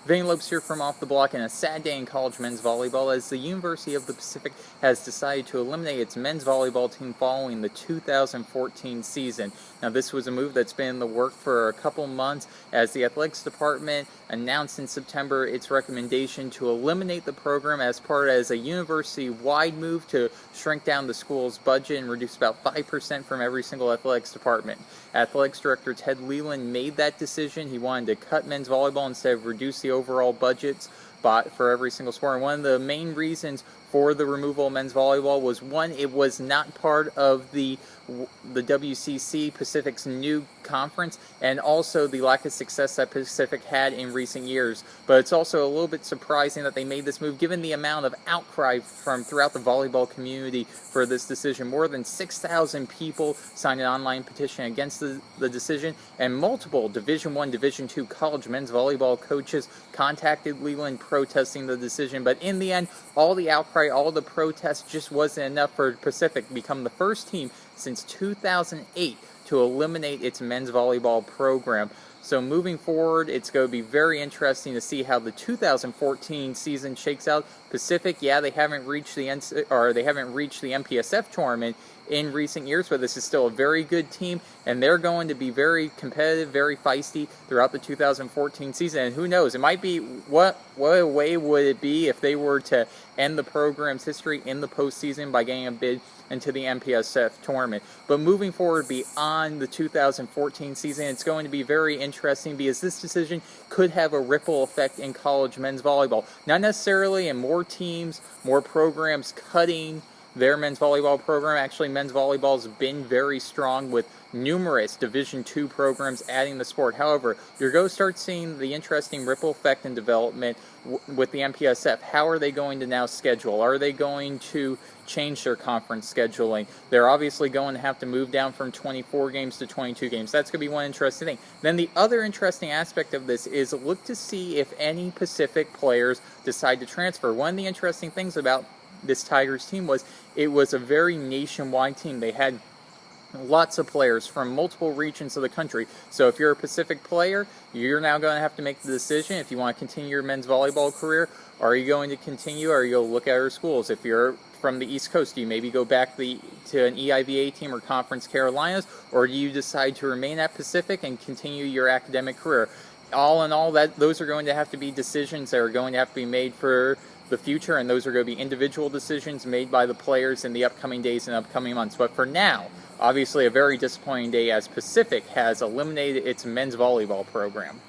Vane Lopes here from Off the Block, and a sad day in college men's volleyball as the University of the Pacific has decided to eliminate its men's volleyball team following the 2014 season. Now, this was a move that's been in the work for a couple months as the athletics department announced in September its recommendation to eliminate the program as part as a university-wide move to shrink down the school's budget and reduce about 5% from every single athletics department. Athletics Director Ted Leland made that decision. He wanted to cut men's volleyball instead of reduce the overall budgets for every single sport. And one of the main reasons for the removal of men's volleyball was, one, it was not part of the WCC Pacific's new conference, and also the lack of success that Pacific had in recent years. But it's also a little bit surprising that they made this move given the amount of outcry from throughout the volleyball community for this decision. More than 6,000 people signed an online petition against the decision, and multiple Division I, Division II college men's volleyball coaches contacted Leland protesting the decision. But in the end, all the outcry, all the protests just wasn't enough for Pacific to become the first team since 2008 to eliminate its men's volleyball program. So moving forward, it's going to be very interesting to see how the 2014 season shakes out. Pacific, yeah, they haven't reached the MPSF tournament in recent years, but this is still a very good team, and they're going to be very competitive, very feisty throughout the 2014 season. And who knows, it might be, what way would it be if they were to end the program's history in the postseason by getting a bid into the MPSF tournament. But moving forward beyond the 2014 season, it's going to be very interesting because this decision could have a ripple effect in college men's volleyball. Not necessarily in more teams, more programs cutting their men's volleyball program. Actually, men's volleyball has been very strong with numerous Division II programs adding the sport. However, you're going to start seeing the interesting ripple effect and development with the MPSF. How are they going to now schedule? Are they going to change their conference scheduling? They're obviously going to have to move down from 24 games to 22 games. That's going to be one interesting thing. Then the other interesting aspect of this is look to see if any Pacific players decide to transfer. One of the interesting things about this Tigers team was it was a very nationwide team. They had lots of players from multiple regions of the country. So if you're a Pacific player, you're now going to have to make the decision if you want to continue your men's volleyball career. Are you going to continue, or are you going to look at other schools? If you're from the East Coast, do you maybe go back to an EIVA team or Conference Carolinas, or do you decide to remain at Pacific and continue your academic career? All in all, those are going to have to be decisions that are going to have to be made for the future, and those are going to be individual decisions made by the players in the upcoming days and upcoming months. But for now, obviously a very disappointing day as Pacific has eliminated its men's volleyball program.